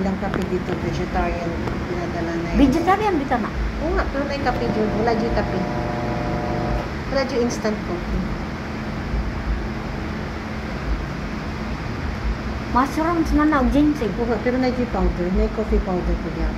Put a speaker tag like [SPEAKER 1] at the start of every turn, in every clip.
[SPEAKER 1] ilang kape dito, vegetarian, pinadala na yun.
[SPEAKER 2] Vegetarian bita na.
[SPEAKER 1] Oo nga, pero na yung kape dyan. Wala dyan kape. Wala dyan instant coffee.
[SPEAKER 2] Mushrooms na na, ginseng.
[SPEAKER 1] Oo nga, pero na dyan powder. Na yung coffee powder ko dyan.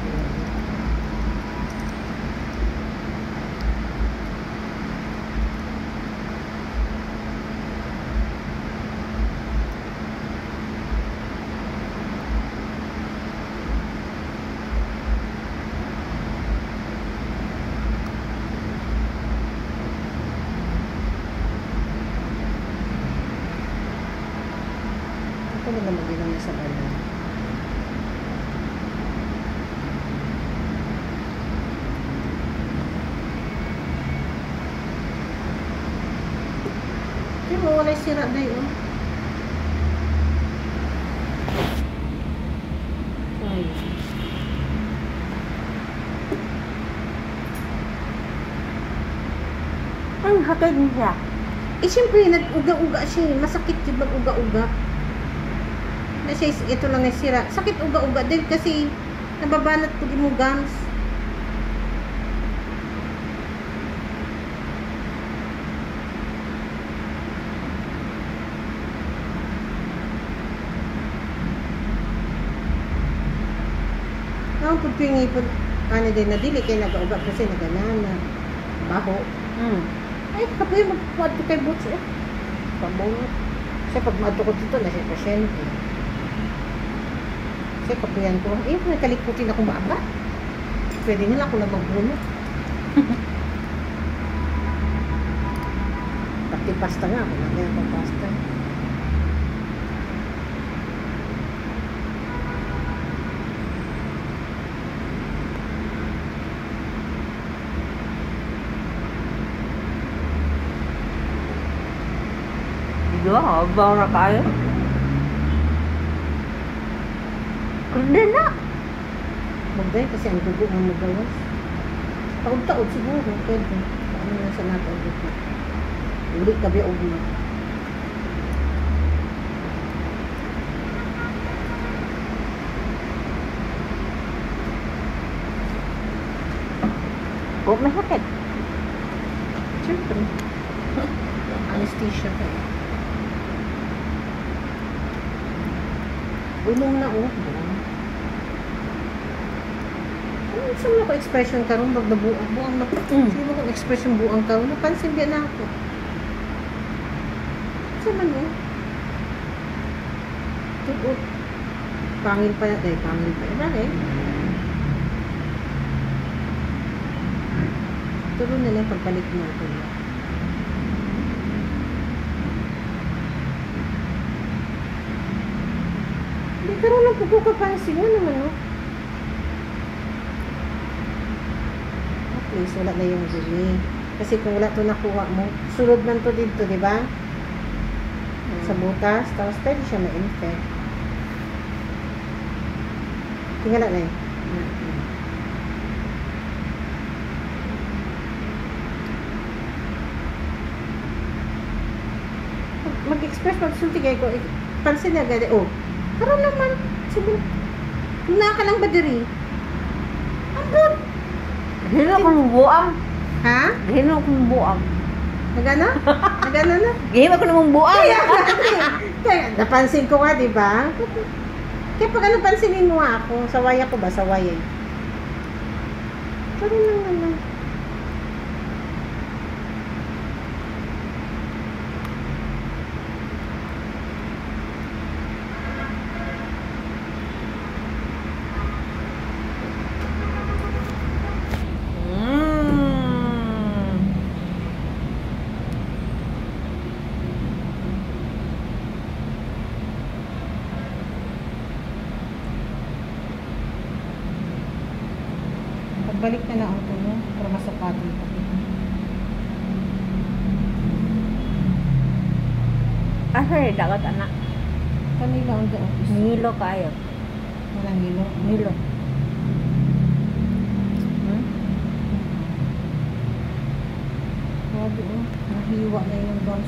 [SPEAKER 1] Ako na naman din naman sa ano. Di ba wala yung sira na yun? Ay.
[SPEAKER 2] Ang hatid niya.
[SPEAKER 1] Eh, siyempre, nag-uga-uga siya. Masakit yung mag-uga-uga. Kasi ito lang ay sira. Sakit uga-uga din kasi nababanat ko din mo gums. Ang pagpingi po, ano din, nadili kayo nag-uga kasi naganana. Baho. Ay, kapoy, magpuad ko kay Butch eh. Pabunot. Kasi pag mato ko dito, nasa pasyente. Kasi kapuyan ko, eh, nakalikutin akong baba. Pwede nila ako na magbunot. Pati pasta nga, malagay akong pasta.
[SPEAKER 2] Di ba? Habang na kayo. Kundi na.
[SPEAKER 1] Magday kasi ang dugo ng magawas. Taod-taod siguro, pwede. Paano na sa natin ang dugo. Uli kabi o na.
[SPEAKER 2] Huwag may sakit.
[SPEAKER 1] Siyempre. Anesthesia ka eh. Ulong na oh. Ano saan ako expression karon bag buang na. Sino kong expression buang karon? Napansin din na ako. Saan man oh? Tugot. Pangil pa yan. Pangil pa yan eh. Turo na lang pagbalik mo ito. Hindi karoon lang pagkukapansin mo naman, no? Okay, so wala na yung dumi. Kasi kung wala ito nakuha mo, sunod man to dito, di ba? Sa butas, tapos pwede siya ma-infect. Tingala na yun. Mag-express, magsulti kayo ko. Pansin na agad, oh. Karoon naman. Sige. Hina ka lang ba diri? Ambot.
[SPEAKER 2] Hino kong buang.
[SPEAKER 1] Ha?
[SPEAKER 2] Hino kong buang.
[SPEAKER 1] Nagana? Nagana na?
[SPEAKER 2] Gihim ako namang buang.
[SPEAKER 1] Kaya, napansin ko nga, di ba? Kaya pag ano pansinin mo ako, saway ako ba? Saway eh. Karoon lang naman. Pagbalik na lang ako no, para masapatin pa.
[SPEAKER 2] Asa dagat anak.
[SPEAKER 1] Kanila ang daon.
[SPEAKER 2] Nilo kayo.
[SPEAKER 1] Walang nilo.
[SPEAKER 2] Nilo.
[SPEAKER 1] Grabe oh, nahiwa na yung bounce.